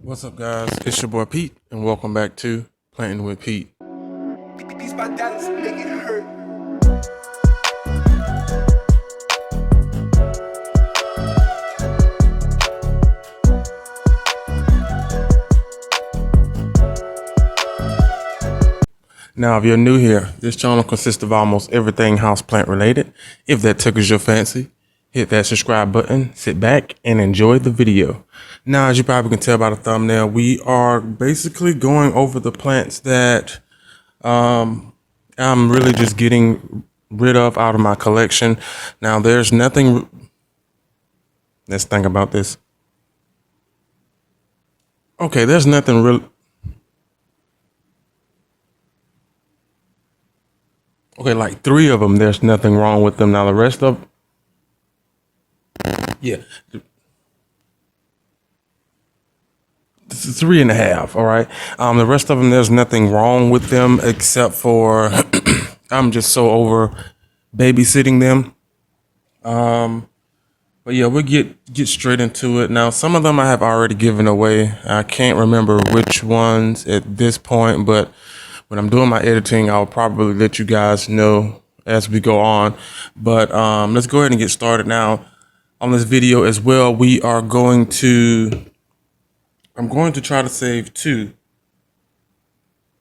What's up, guys? It's your boy Pete, and welcome back to Planting with Pete. These my dollars make it hurt. Now, if you're new here, this channel consists of almost everything houseplant related. If that tickles your fancy, hit that subscribe button, sit back, and enjoy the video. Now, as you probably can tell by the thumbnail, we are basically going over the plants that I'm really just getting rid of out of my collection. Now, there's nothing. Let's think about this. Okay, there's nothing real. Okay, like 3 of them, there's nothing wrong with them. Now the rest of, yeah, this is 3.5. All right. The rest of them, there's nothing wrong with them except for I'm just so over babysitting them. But yeah, we'll get straight into it. Now, some of them I have already given away. I can't remember which ones at this point, but when I'm doing my editing, I'll probably let you guys know as we go on. But let's go ahead and get started now on this video as well. I'm going to try to save 2.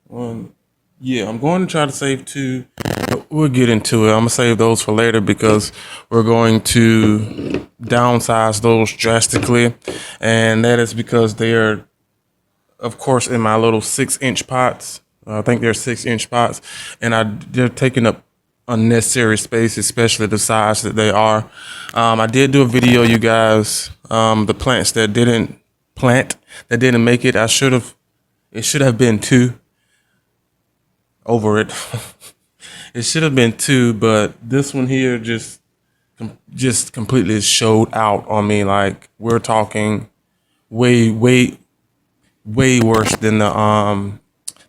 I'm going to try to save 2. But we'll get into it. I'm gonna save those for later because we're going to downsize those drastically, and that is because they are, of course, in my little 6-inch pots. I think they're 6-inch pots, and they're taking up unnecessary space, especially the size that they are. I did do a video, you guys. The plants that didn't make it. It should have been 2. Over it. It should have been 2, but this one here just completely showed out on me. Like, we're talking way worse than the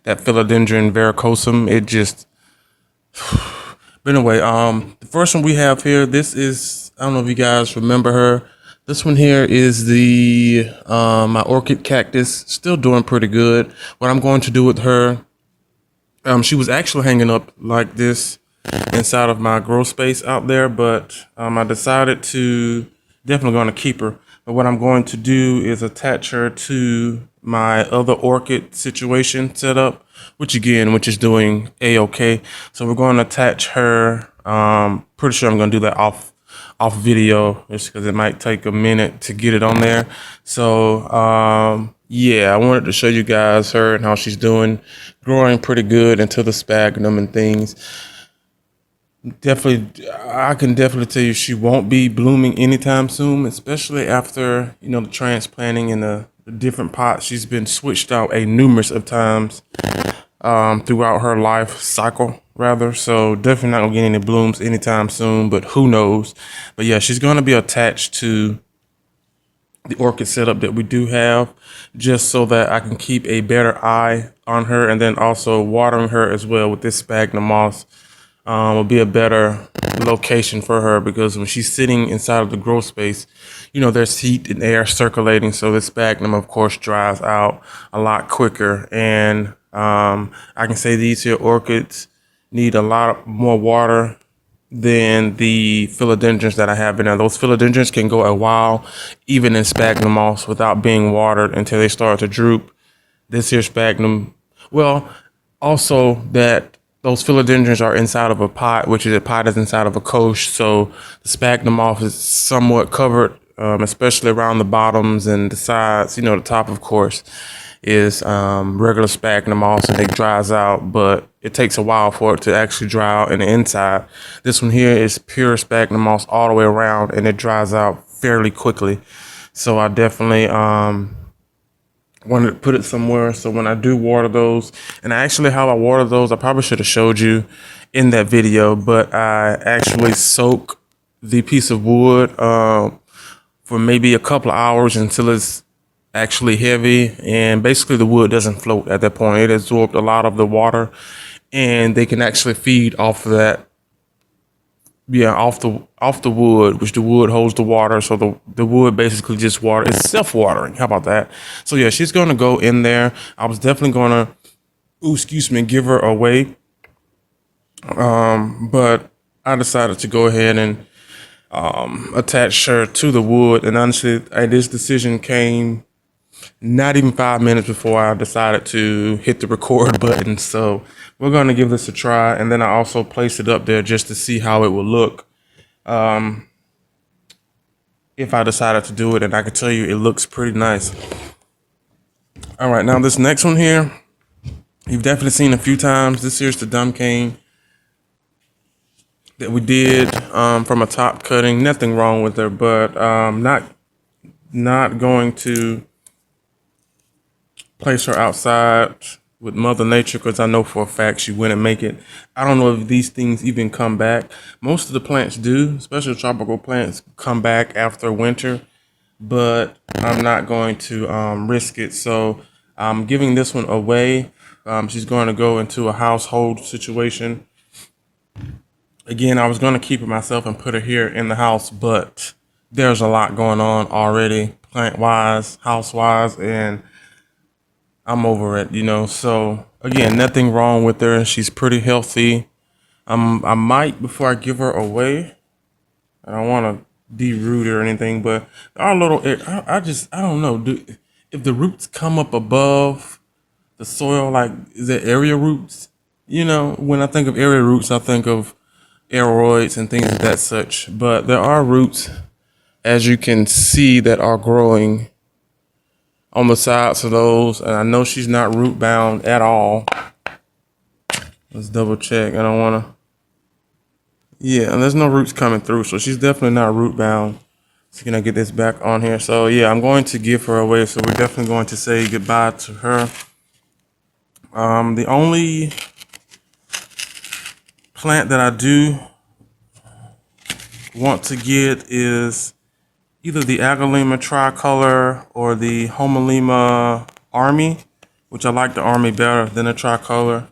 that philodendron varicosum. It just, but anyway, the first one we have here, this is, I don't know if you guys remember her. This one here is the my Orchid Cactus, still doing pretty good. What I'm going to do with her, she was actually hanging up like this inside of my grow space out there, but I decided to definitely going to keep her. But what I'm going to do is attach her to my other orchid situation setup, which is doing a-okay. So we're going to attach her. Pretty sure I'm going to do that off video, just because it might take a minute to get it on there. So yeah, I wanted to show you guys her and how she's doing, growing pretty good into the sphagnum and things. I can definitely tell you she won't be blooming anytime soon, especially after, the transplanting in the different pots. She's been switched out a numerous of times throughout her life cycle, rather. So definitely not gonna get any blooms anytime soon, but who knows? But yeah, she's gonna be attached to the orchid setup that we do have, just so that I can keep a better eye on her, and then also watering her as well with this sphagnum moss. Will be a better location for her, because when she's sitting inside of the grow space, there's heat and air circulating, so the sphagnum, of course, dries out a lot quicker. And I can say these here orchids need a lot more water than the philodendrons that I have in there. Those philodendrons can go a while, even in sphagnum moss, without being watered until they start to droop. This here sphagnum, well, also that those philodendrons are inside of a pot, which is a pot is inside of a coche. So the sphagnum moss is somewhat covered, especially around the bottoms and the sides. The top, of course, is regular sphagnum moss, and it dries out, but it takes a while for it to actually dry out in the inside. This one here is pure sphagnum moss all the way around, and it dries out fairly quickly. So I definitely wanted to put it somewhere, so when I do water those, and actually how I water those, I probably should have showed you in that video, but I actually soak the piece of wood for maybe a couple of hours until it's actually heavy, and basically the wood doesn't float at that point. It absorbed a lot of the water, and they can actually feed off of that yeah, off the wood, which the wood holds the water, so the wood basically just water. It's self-watering. How about that? So yeah, she's gonna go in there. I was definitely gonna, ooh, excuse me, give her away, but I decided to go ahead and attach her to the wood. And honestly, this decision came not even 5 minutes before I decided to hit the record button. So we're gonna give this a try, and then I also placed it up there just to see how it would look if I decided to do it. And I can tell you, it looks pretty nice. All right, now this next one here, you've definitely seen a few times. This here's the dumb cane that we did from a top cutting. Nothing wrong with her, but not going to place her outside with Mother Nature, because I know for a fact she wouldn't make it. I don't know if these things even come back. Most of the plants do, especially tropical plants, come back after winter, but I'm not going to risk it. So I'm giving this one away. She's going to go into a household situation. Again, I was going to keep it myself and put her here in the house, but there's a lot going on already, plant-wise, house-wise, and I'm over it, you know. So again, nothing wrong with her. She's pretty healthy. I might, before I give her away, I don't want to de-root her or anything, but our little, I don't know. If the roots come up above the soil, like, is it area roots? You know, when I think of area roots, I think of aeroids and things of that such. But there are roots, as you can see, that are growing on the sides of those, and I know she's not root bound at all. Let's double check. I don't want to. Yeah, and there's no roots coming through, so she's definitely not root bound. So can I get this back on here? So yeah, I'm going to give her away. So we're definitely going to say goodbye to her. The only plant that I do want to get is either the Agalima tricolor or the Homalima Army, which I like the Army better than the tricolor.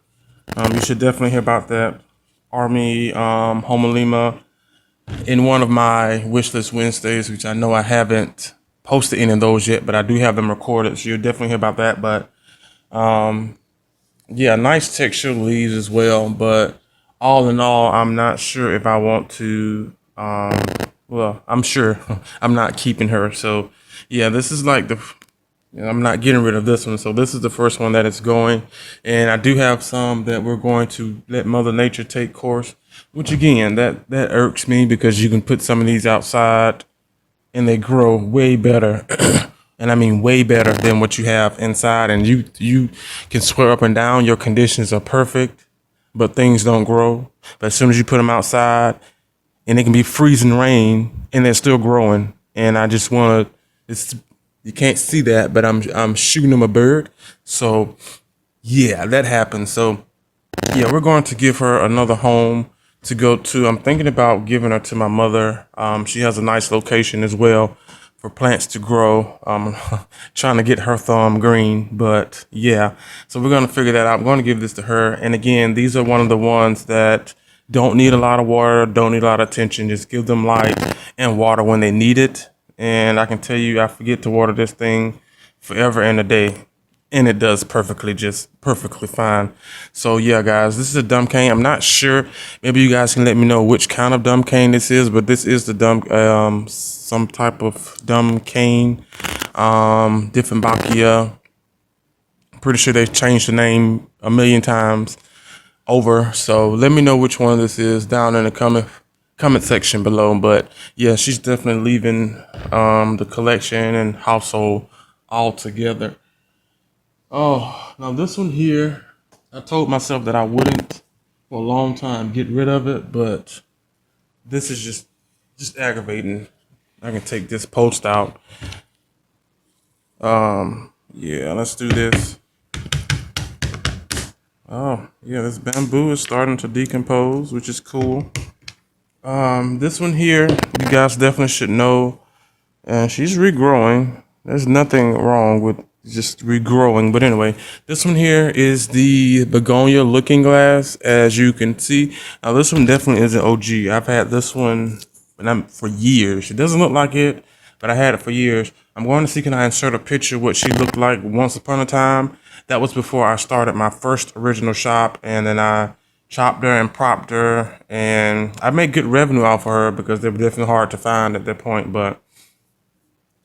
You should definitely hear about that Army Homalima in one of my Wishlist Wednesdays, which I know I haven't posted any of those yet, but I do have them recorded, so you'll definitely hear about that. But yeah, nice texture leaves as well, but all in all, I'm not sure if I want to well, I'm sure I'm not keeping her. So yeah, this is like I'm not getting rid of this one. So this is the first one that is going. And I do have some that we're going to let Mother Nature take course, which again, that irks me, because you can put some of these outside and they grow way better. And I mean way better than what you have inside. And you can swear up and down your conditions are perfect, but things don't grow. But as soon as you put them outside, and it can be freezing rain and they're still growing. And I just want to, you can't see that, but I'm shooting them a bird. So yeah, that happens. So yeah, we're going to give her another home to go to. I'm thinking about giving her to my mother. She has a nice location as well for plants to grow. Trying to get her thumb green, but yeah. So we're going to figure that out. I'm going to give this to her. And again, these are one of the ones that don't need a lot of water, don't need a lot of attention. Just give them light and water when they need it. And I can tell you, I forget to water this thing forever and a day. And it does perfectly, just perfectly fine. So yeah, guys, this is a dumb cane. I'm not sure. Maybe you guys can let me know which kind of dumb cane this is, but this is the dumb, some type of dumb cane, Dieffenbachia. Pretty sure they've changed the name a million times over. So let me know which one this is down in the comment section below. But yeah, she's definitely leaving the collection and household all together. Oh, now this one here, I told myself that I wouldn't for a long time get rid of it, but this is just aggravating. I can take this post out. Yeah, let's do this. Oh, yeah, this bamboo is starting to decompose, which is cool. This one here, you guys definitely should know. And she's regrowing. There's nothing wrong with just regrowing. But anyway, this one here is the Begonia Looking Glass, as you can see. Now this one definitely is an OG. I've had this one for years. It doesn't look like it, but I had it for years. I'm going to see, can I insert a picture of what she looked like once upon a time. That was before I started my first original shop, and then I chopped her and propped her, and I made good revenue off of her because they were definitely hard to find at that point, but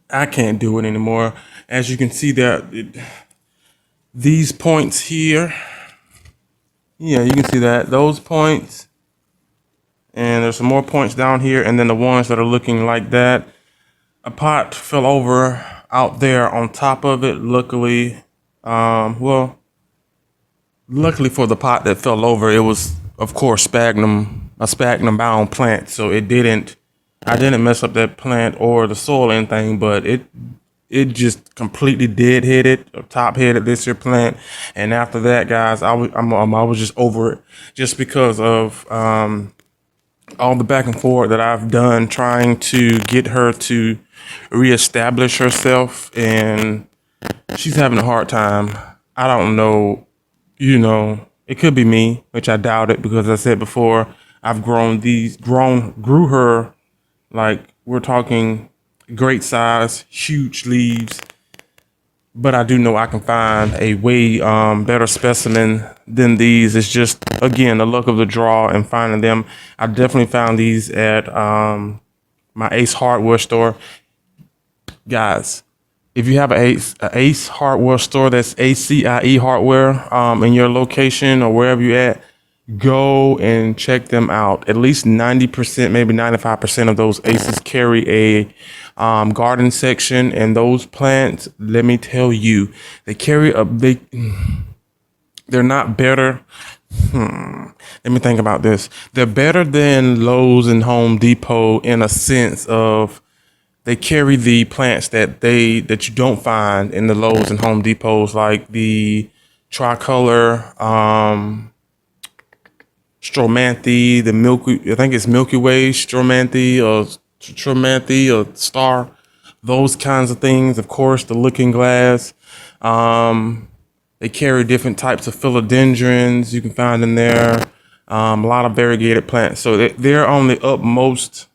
I can't do it anymore. As you can see that these points here, yeah, you can see that those points, and there's some more points down here, and then the ones that are looking like that. A pot fell over out there on top of it. Luckily, well, luckily for the pot that fell over, it was, of course, a sphagnum bound plant, so I didn't mess up that plant or the soil or anything, but it just completely dead headed or top headed this here plant. And after that, guys, I was just over it, just because of all the back and forth that I've done trying to get her to reestablish herself, and she's having a hard time. I don't know, it could be me, which I doubt it, because I said before, I've grew her, like, we're talking great size, huge leaves. But I do know I can find a way better specimen than these. It's just, again, the luck of the draw and finding them. I definitely found these at my Ace Hardware store. Guys, if you have an Ace Hardware store, that's ACIE Hardware, in your location or wherever you're at, go and check them out. At least 90%, maybe 95% of those Aces carry a garden section, and those plants, let me tell you, they carry they're not better. Let me think about this. They're better than Lowe's and Home Depot in a sense of they carry the plants that you don't find in the Lowe's and Home Depots, like the tricolor, Stromanthe, I think it's Milky Way, Stromanthe or Star, those kinds of things. Of course, the Looking Glass. They carry different types of philodendrons you can find in there. A lot of variegated plants. So they're on the utmost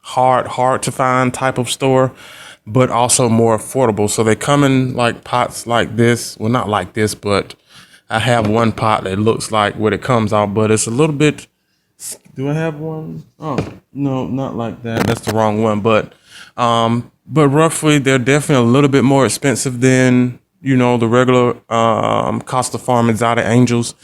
hard to find type of store, but also more affordable. So they come in like pots like this. Well, not like this, but I have one pot that looks like what it comes out, but it's a little bit. Do I have one? Oh, no, not like that. That's the wrong one. But roughly, they're definitely a little bit more expensive than, the regular Costa Farm Exotic Angels.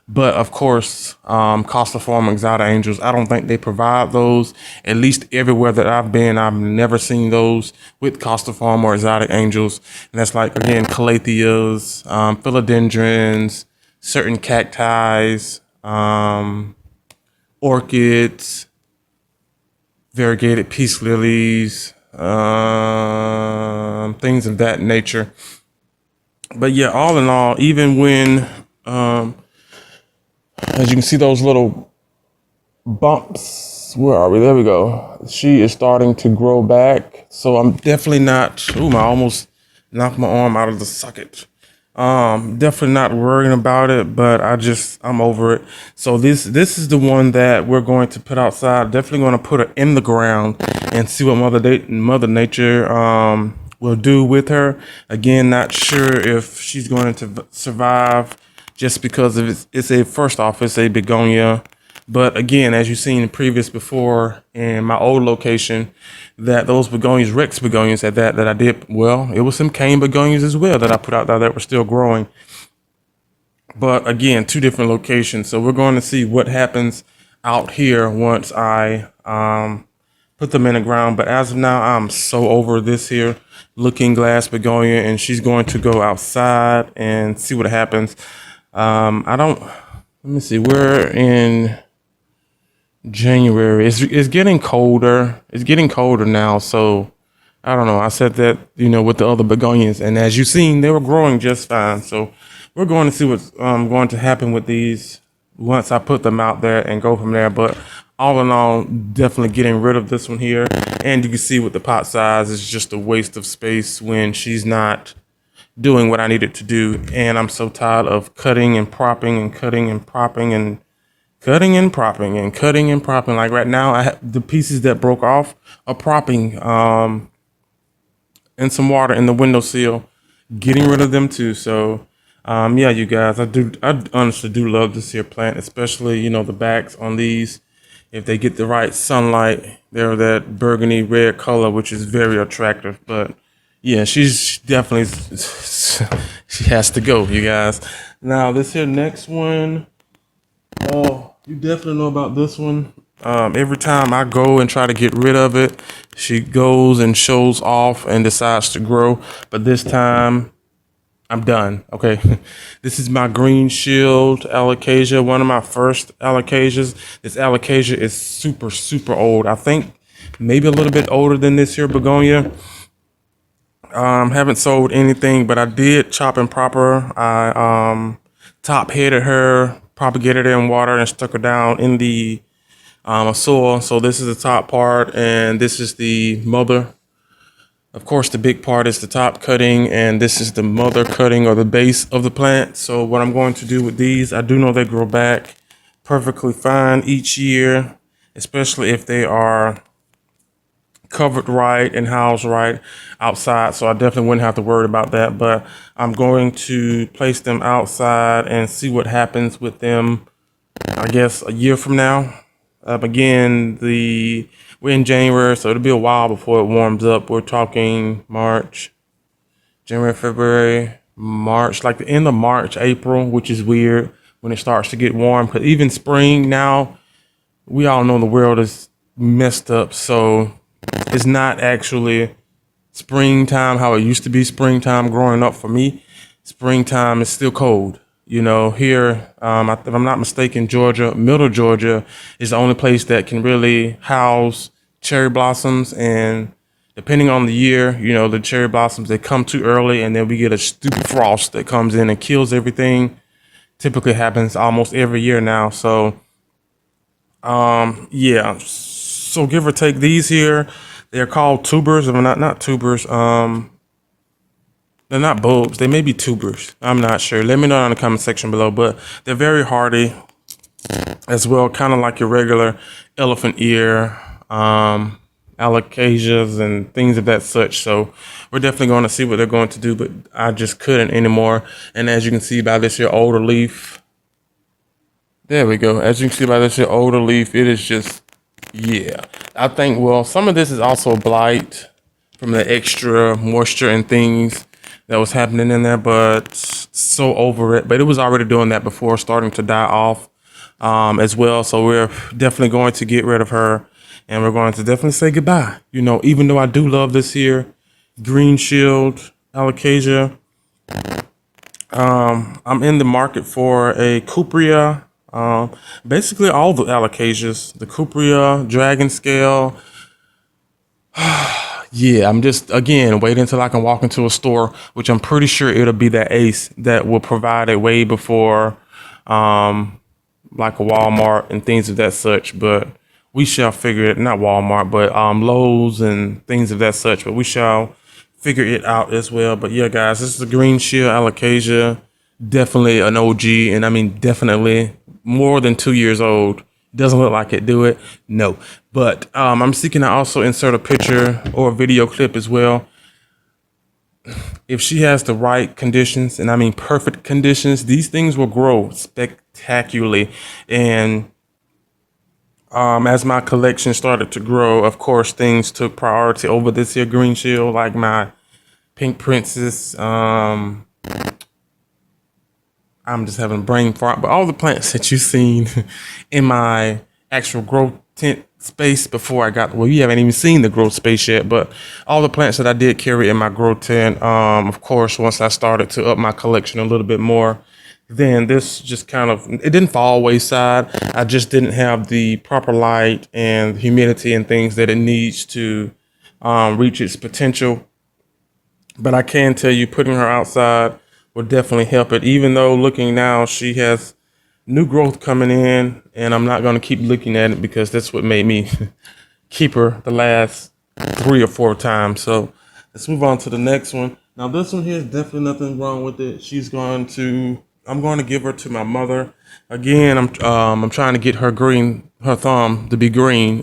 But of course, Costa Farm Exotic Angels, I don't think they provide those. At least everywhere that I've been, I've never seen those with Costa Farm or Exotic Angels. And that's like, again, calatheas, philodendrons, certain cacti, orchids, variegated peace lilies, things of that nature. But yeah, all in all, even when, as you can see those little bumps, where are we? There we go. She is starting to grow back. So I'm definitely not, I almost knocked my arm out of the socket. Definitely not worrying about it, but I'm over it. So this is the one that we're going to put outside. Definitely going to put her in the ground and see what Mother Nature will do with her. Again, not sure if she's going to survive, just because of it's a Begonia. But again, as you've seen before in my old location, that those begonias, Rex begonias that I did, well, it was some cane begonias as well that I put out there that were still growing. But again, two different locations. So we're going to see what happens out here once I put them in the ground. But as of now, I'm so over this here Looking Glass Begonia, and she's going to go outside and see what happens. Let me see, we're in January. It's getting colder. It's getting colder now. So I don't know. I said that, with the other begonias, and as you've seen, they were growing just fine. So we're going to see what's going to happen with these once I put them out there and go from there. But all in all, definitely getting rid of this one here. And you can see with the pot size, it's just a waste of space when she's not doing what I needed to do. And I'm so tired of cutting and propping and cutting and propping and cutting and propping and cutting and propping. Like right now, I have the pieces that broke off are propping and some water in the windowsill, getting rid of them too. So yeah, you guys, I honestly do love this here plant, especially, you know, the backs on these. If they get the right sunlight, they're that burgundy red color, which is very attractive. But yeah, she's definitely, she has to go, you guys. Now this here next one, oh, you definitely know about this one. Every time I go and try to get rid of it, she goes and shows off and decides to grow. But this time, I'm done. Okay, this is my green shield alocasia, one of my first alocasias. This alocasia is super, super old. I think maybe a little bit older than this here begonia. Haven't sold anything, but I did chop and prop her. I top headed her, propagated her in water, and stuck her down in the soil. So this is the top part, and this is the mother. Of course, the big part is the top cutting, and this is the mother cutting or the base of the plant. So what I'm going to do with these, I do know they grow back perfectly fine each year, especially if they are covered right and housed right outside. So I definitely wouldn't have to worry about that, but I'm going to place them outside and see what happens with them, I guess, a year from now. Again, we're in January, so it'll be a while before it warms up. We're talking March, January, February, March, like the end of March, April, which is weird when it starts to get warm. Because even spring now, we all know the world is messed up. So it's not actually springtime how it used to be springtime growing up for me. Springtime is still cold. You know, here, if I'm not mistaken, Georgia, middle Georgia is the only place that can really house cherry blossoms. And depending on the year, you know, the cherry blossoms, they come too early and then we get a stupid frost that comes in and kills everything. Typically happens almost every year now. So, yeah, so give or take these here, they're called tubers, or not tubers. They're not bulbs. They may be tubers. I'm not sure. Let me know in the comment section below. But they're very hardy as well, kind of like your regular elephant ear, alocasias, and things of that such. So we're definitely going to see what they're going to do. But I just couldn't anymore. And as you can see by this here older leaf, there we go. As you can see by this here older leaf, it is just, yeah. I think, well, some of this is also blight from the extra moisture and things that was happening in there, but so over it. But it was already doing that before, starting to die off as well. So we're definitely going to get rid of her, and we're going to definitely say goodbye. You know, even though I do love this here green shield alocasia, I'm in the market for a cupria. Basically all the alocasias, the cupria, dragon scale. Yeah, I'm just, again, waiting until I can walk into a store, which I'm pretty sure it'll be that Ace that will provide it way before, like a Walmart and things of that such. But we shall figure it, not Walmart, but Lowe's and things of that such. But we shall figure it out as well. But yeah, guys, this is a green shield alocasia, definitely an OG, and I mean definitely more than 2 years old. Doesn't look like it, do it? No. But I'm seeking to also insert a picture or a video clip as well. If she has the right conditions, and I mean perfect conditions, these things will grow spectacularly. And as my collection started to grow, of course, things took priority over this here green shield, like my pink princess. I'm just having a brain fart, but all the plants that you've seen in my actual grow tent space before I got, well, you haven't even seen the grow space yet, but all the plants that I did carry in my grow tent, of course, once I started to up my collection a little bit more, then this just kind of, it didn't fall wayside. I just didn't have the proper light and humidity and things that it needs to reach its potential. But I can tell you, putting her outside will definitely help it. Even though looking now, she has new growth coming in, and I'm not going to keep looking at it because that's what made me keep her the last 3 or 4 times. So let's move on to the next one. Now this one here is definitely nothing wrong with it. I'm going to give her to my mother. Again, I'm trying to get her thumb to be green.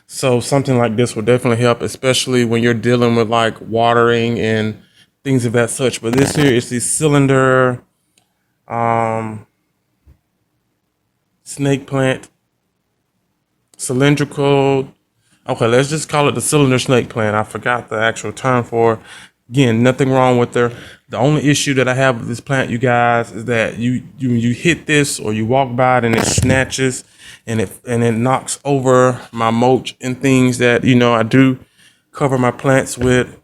So something like this will definitely help, especially when you're dealing with like watering and things of that such. But this here is the cylinder snake plant, cylindrical. Okay, let's just call it the cylinder snake plant. I forgot the actual term for it. Again, nothing wrong with her. The only issue that I have with this plant, you guys, is that you hit this or you walk by it and it snatches and it knocks over my mulch and things that I do cover my plants with.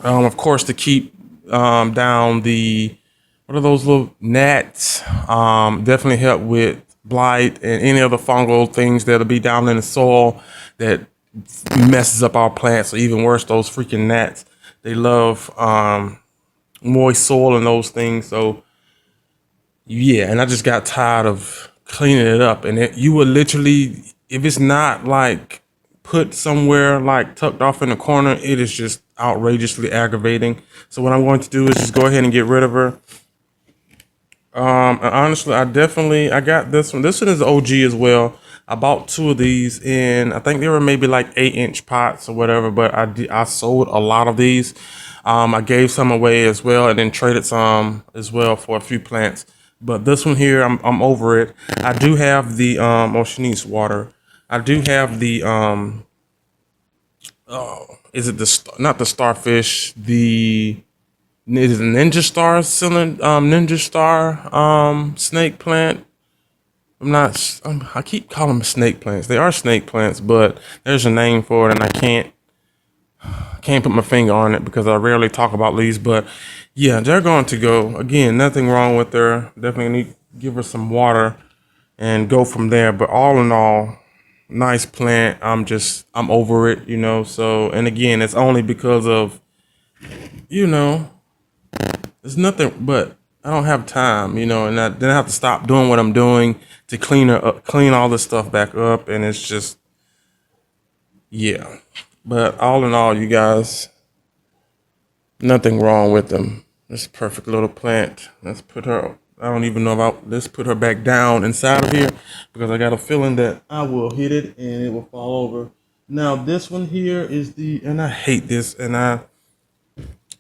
Of course, to keep down the what are those little gnats? Definitely help with blight and any other fungal things that'll be down in the soil that messes up our plants, or even worse, those freaking gnats. They love moist soil and those things. So yeah, and I just got tired of cleaning it up. And you would literally, if it's not like put somewhere like tucked off in the corner, it is just outrageously aggravating. So what I'm going to do is just go ahead and get rid of her. And honestly, I got this one. This one is OG as well. I bought 2 of these, and I think they were maybe like 8-inch pots or whatever. But I sold a lot of these. I gave some away as well, and then traded some as well for a few plants. But this one here, I'm over it. I do have the oh, she needs water. I do have the is it not the starfish, the is it Ninja Star Ninja Star snake plant? I keep calling them snake plants. They are snake plants, but there's a name for it, and I can't put my finger on it because I rarely talk about these. But yeah, they're going to go. Again, nothing wrong with her. Definitely need to give her some water and go from there. But all in all, nice plant. I'm over it. So, and again, it's only because of, it's nothing but I don't have time, and then I have to stop doing what I'm doing to clean all this stuff back up. And it's just, yeah. But all in all, you guys, nothing wrong with them. This perfect little plant. Let's put her, I don't even know about, let's put her back down inside of here because I got a feeling that I will hit it and it will fall over. Now this one here is and I hate this, and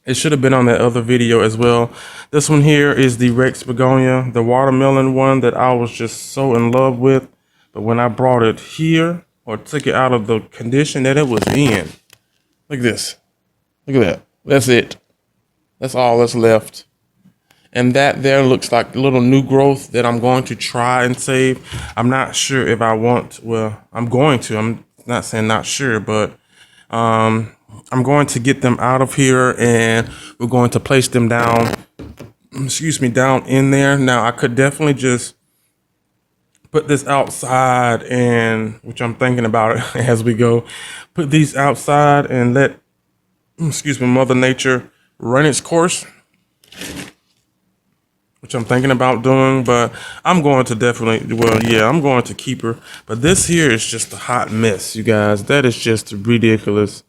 it should have been on that other video as well. This one here is the Rex Begonia, the watermelon one that I was just so in love with. But when I brought it here, or took it out of the condition that it was in, look at this. Look at that. That's it. That's all that's left. And that there looks like a little new growth that I'm going to try and save. I'm not sure if I want, well, I'm going to. I'm not saying not sure, but I'm going to get them out of here, and we're going to place them down, down in there. Now, I could definitely just put this outside, and which I'm thinking about it as we go, put these outside and let, Mother Nature run its course, which I'm thinking about doing. But I'm going to definitely, I'm going to keep her. But this here is just a hot mess, you guys. That is just ridiculous.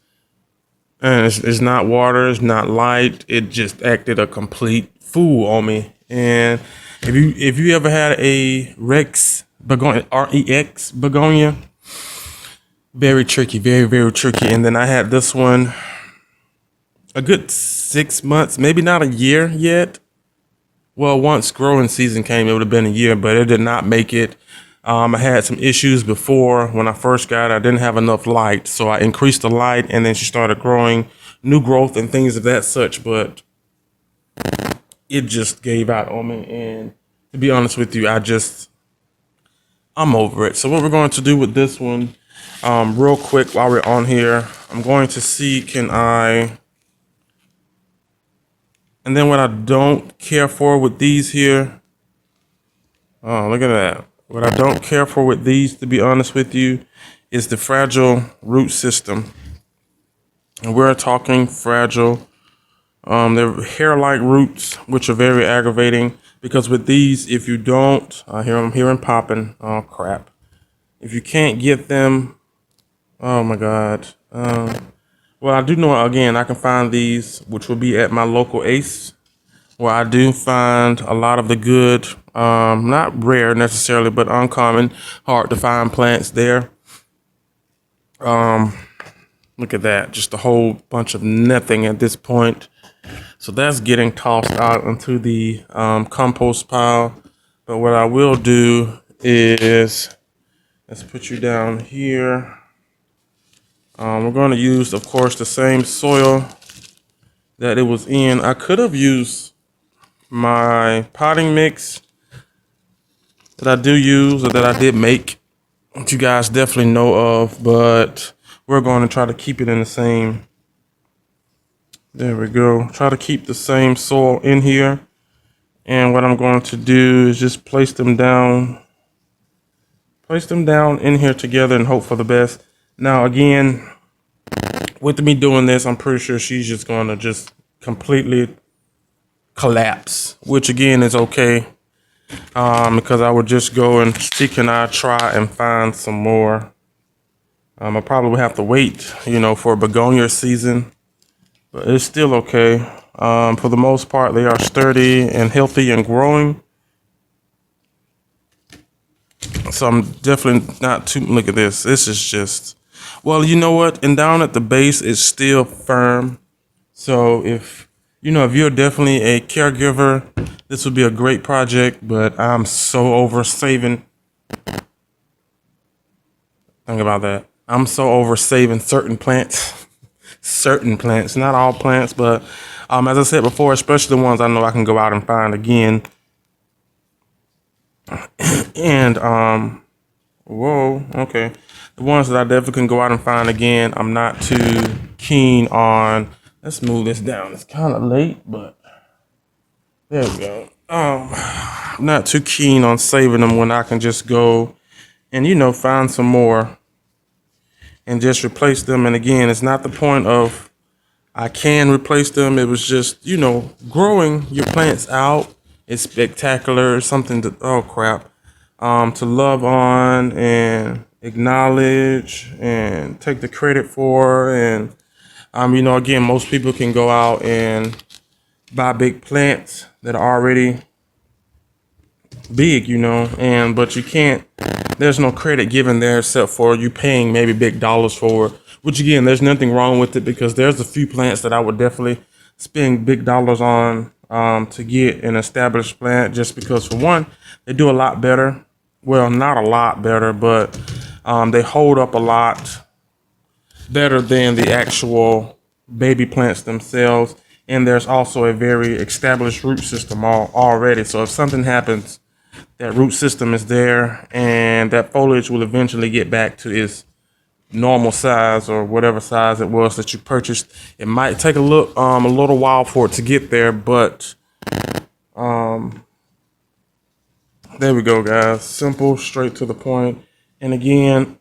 And it's not water, it's not light. It just acted a complete fool on me. And if you ever had a Rex Begonia, REX Begonia, very tricky, very, very tricky. And then I had this one a good 6 months, maybe not a year yet. Well, once growing season came, it would have been a year, but it did not make it. I had some issues before when I first got it. I didn't have enough light, so I increased the light, and then she started growing new growth and things of that such. But it just gave out on me, and to be honest with you, I'm over it. So what we're going to do with this one, real quick while we're on here, I'm going to see and then what I don't care for with these here. Oh, look at that. What I don't care for with these, to be honest with you, is the fragile root system. And we're talking fragile. They're hair-like roots, which are very aggravating. Because with these, if you don't, I'm hearing popping. Oh, crap. If you can't get them, oh my God. Well, I do know, again, I can find these, which will be at my local Ace, where I do find a lot of the good, not rare necessarily, but uncommon, hard to find plants there. Look at that, just a whole bunch of nothing at this point. So that's getting tossed out into the compost pile. But what I will do is, let's put you down here. We're going to use, of course, the same soil that it was in. I could have used my potting mix that I do use, or that I did make, that you guys definitely know of, but we're going to try to keep it in the same. There we go. Try to keep the same soil in here. And what I'm going to do is just place them down in here together and hope for the best. Now, again, with me doing this, I'm pretty sure she's just going to just completely collapse, which again is okay. Because I would just go and see, can I try and find some more. I probably would have to wait, for Begonia season, but it's still okay. For the most part, they are sturdy and healthy and growing. So I'm definitely not too, look at this. This is just, well, you know what? And down at the base, it's still firm. So if you're definitely a caregiver, this would be a great project, but I'm so over saving. Think about that. I'm so over saving certain plants, not all plants, but as I said before, especially the ones I know I can go out and find again. And, whoa, okay. The ones that I definitely can go out and find again, I'm not too keen on. Let's move this down. It's kind of late, but there we go. I'm not too keen on saving them when I can just go and, find some more and just replace them. And again, it's not the point of I can replace them. It was just, growing your plants out. It's spectacular. It's something to, oh crap, to love on and acknowledge and take the credit for. And, again, most people can go out and buy big plants that are already big, but you can't, there's no credit given there except for you paying maybe big dollars for it, which again, there's nothing wrong with it, because there's a few plants that I would definitely spend big dollars on to get an established plant, just because for one, they do a lot better. Well, not a lot better, but they hold up a lot better than the actual baby plants themselves. And there's also a very established root system already. So if something happens, that root system is there, and that foliage will eventually get back to its normal size or whatever size it was that you purchased. It might take a little while for it to get there, but there we go, guys. Simple, straight to the point. And again,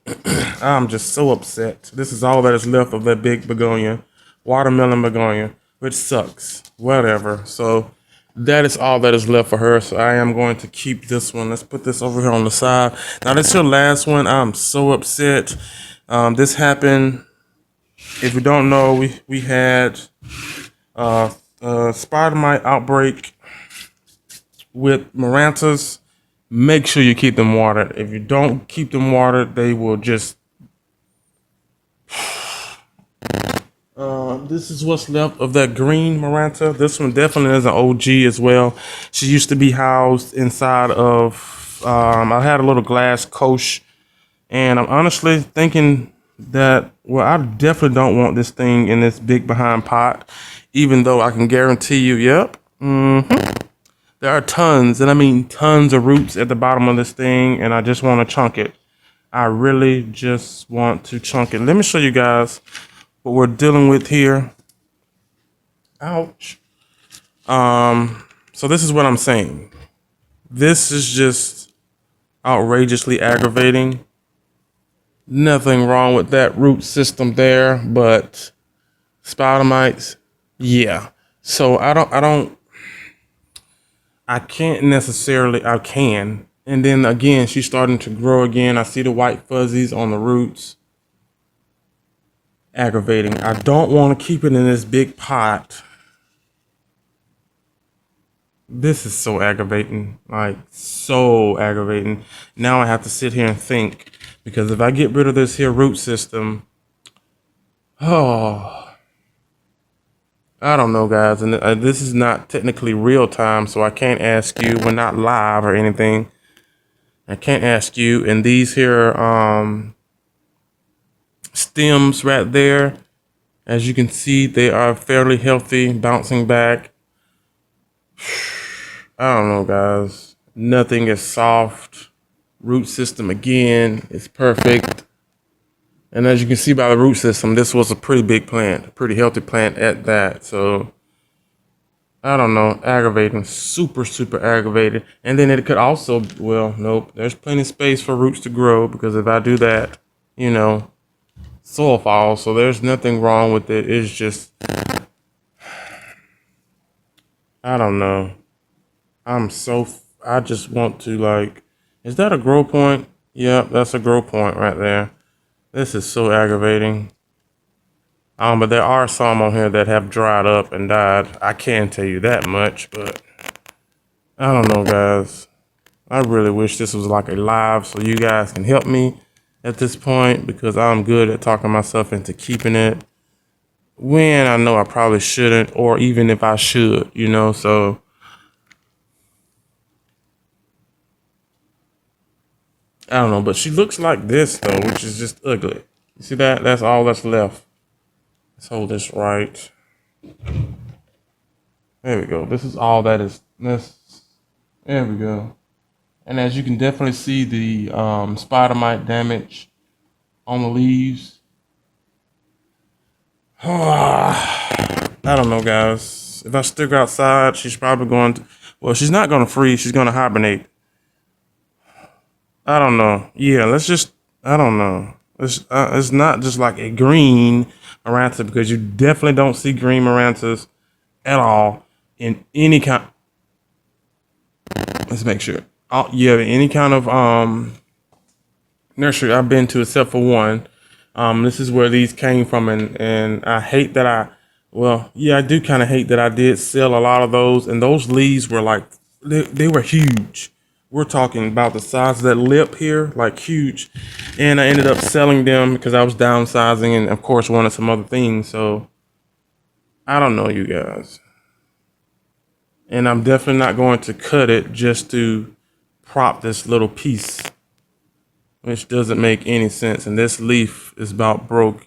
I'm just so upset. This is all that is left of that big begonia, watermelon begonia, which sucks. Whatever. So that is all that is left for her. So I am going to keep this one. Let's put this over here on the side. Now, this is her last one. I'm so upset. This happened. If you don't know, we had spider mite outbreak with Marantas. Make sure you keep them watered. If you don't keep them watered, they will just... this is what's left of that green Maranta. This one definitely is an OG as well. She used to be housed inside of... I had a little glass coach. And I'm honestly thinking that, well, I definitely don't want this thing in this big behind pot. Even though I can guarantee you, yep. There are tons, and I mean tons of roots at the bottom of this thing, and I just want to chunk it. I really just want to chunk it. Let me show you guys what we're dealing with here. Ouch. So this is what I'm saying. This is just outrageously aggravating. Nothing wrong with that root system there, but spider mites, yeah. So I can't necessarily, I can. And then again, she's starting to grow again. I see the white fuzzies on the roots. aggravating. I don't want to keep it in this big pot. This is so aggravating, like so aggravating. Now I have to sit here and think, because if I get rid of this here root system, oh, I don't know, guys. And this is not technically real time, so I can't ask you. We're not live or anything. I can't ask you. And these here stems right there, as you can see, they are fairly healthy, bouncing back. I don't know, guys. Nothing is soft. Root system again, it's perfect. And as you can see by the root system, this was a pretty big plant, a pretty healthy plant at that. So I don't know, aggravating, super, super aggravated. And then it could also, well, nope, there's plenty of space for roots to grow, because if I do that, you know, soil falls. So there's nothing wrong with it. It's just, I don't know. I just want to, like, is that a grow point? Yep, that's a grow point right there. This is so aggravating. But there are some on here that have dried up and died. I can't tell you that much, but I don't know, guys. I really wish this was like a live so you guys can help me at this point, because I'm good at talking myself into keeping it when I know I probably shouldn't, or even if I should, you know, so. I don't know, but she looks like this, though, which is just ugly. You see that? That's all that's left. Let's hold this right. There we go. This is all that is. There we go. And as you can definitely see, the spider mite damage on the leaves. I don't know, guys. If I stick her outside, she's probably going to, well, she's not going to freeze. She's going to hibernate. I don't know. Yeah, let's just, I don't know. It's not just like a green Marantha, because you definitely don't see green Maranthas at all in any kind. Let's make sure. Yeah, any kind of nursery I've been to, except for one. This is where these came from, and I hate that I do kind of hate that I did sell a lot of those, and those leaves were like, they were huge. We're talking about the size of that lip here, like huge. And I ended up selling them because I was downsizing and, of course, wanted some other things. So, I don't know, you guys. And I'm definitely not going to cut it just to prop this little piece, which doesn't make any sense. And this leaf is about broke.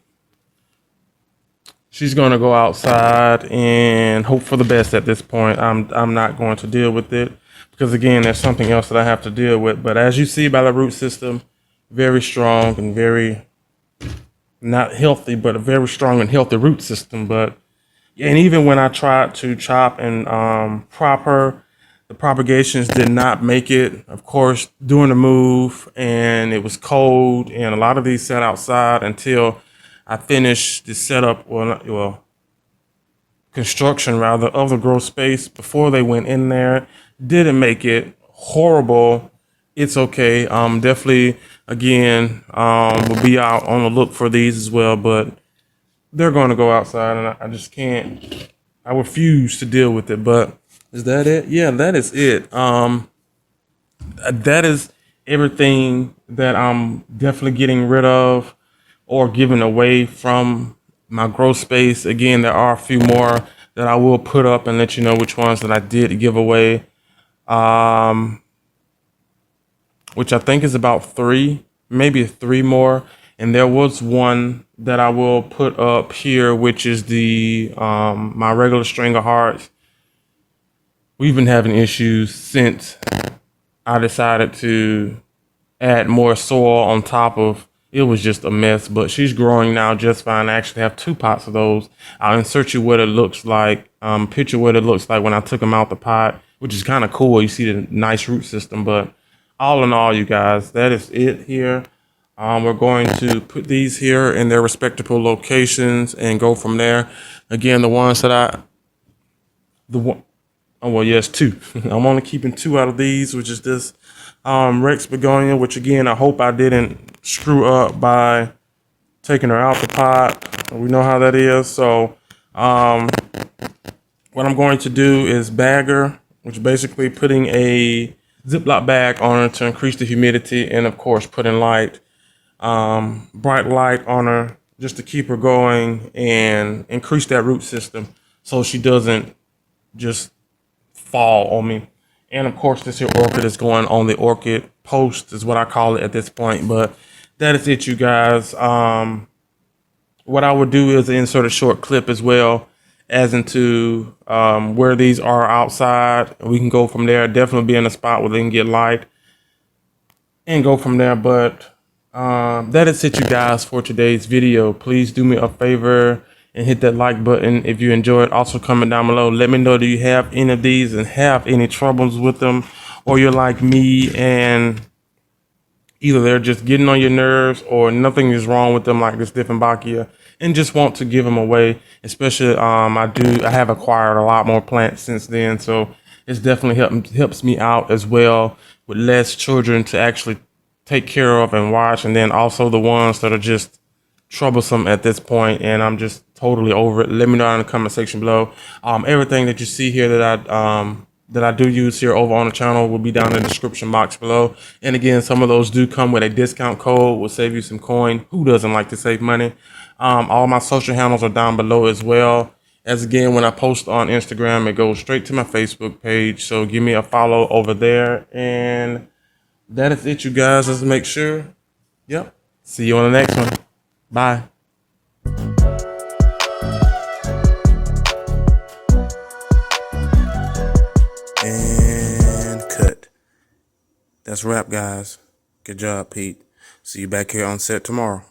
She's going to go outside and hope for the best at this point. I'm not going to deal with it, because again, there's something else that I have to deal with. But as you see by the root system, very strong and very not healthy, but a very strong and healthy root system. But, and even when I tried to chop and prop her, the propagations did not make it. Of course, during the move, and it was cold, and a lot of these sat outside until I finished the setup, construction rather, of the grow space before they went in there. Didn't make it. Horrible. It's okay. Definitely, again, we'll be out on the look for these as well, but they're going to go outside, and I just can't. I refuse to deal with it. But is that it? Yeah, that is it. That is everything that I'm definitely getting rid of or giving away from my grow space. Again, there are a few more that I will put up and let you know which ones that I did give away. Which I think is about 3, maybe 3 more. And there was one that I will put up here, which is the my regular string of hearts. We've been having issues since I decided to add more soil on top of. It was just a mess, but she's growing now just fine. I actually have 2 pots of those. I'll insert you what it looks like, picture what it looks like when I took them out the pot, which is kind of cool. You see the nice root system, but all in all, you guys, that is it here. We're going to put these here in their respectable locations and go from there. Again, the ones that oh, well, yes, 2. I'm only keeping 2 out of these, which is this Rex Begonia, which again, I hope I didn't screw up by taking her out the pot. We know how that is. So what I'm going to do is bag her, which is basically putting a Ziploc bag on her to increase the humidity, and of course putting light, bright light on her just to keep her going and increase that root system so she doesn't just fall on me. And of course this here orchid is going on the orchid post is what I call it at this point. But that is it, you guys. What I would do is insert a short clip as well as into where these are outside. We can go from there. Definitely be in a spot where they can get light and go from there. But that is it, you guys, for today's video. Please do me a favor and hit that like button if you enjoyed. Also comment down below. Let me know, do you have any of these and have any troubles with them, or you're like me and either they're just getting on your nerves or nothing is wrong with them, like this Dieffenbachia, and just want to give them away. Especially I have acquired a lot more plants since then, so it's definitely helps me out as well with less children to actually take care of and watch, and then also the ones that are just troublesome at this point and I'm just totally over it. Let me know in the comment section below. Everything that you see here that I do use here over on the channel will be down in the description box below. And again, some of those do come with a discount code, will save you some coin. Who doesn't like to save money? All my social handles are down below as well. As again, when I post on Instagram, it goes straight to my Facebook page, so give me a follow over there. And that is it, you guys. Let's make sure. Yep. See you on the next one. Bye. And cut. That's a wrap, guys. Good job, Pete. See you back here on set tomorrow.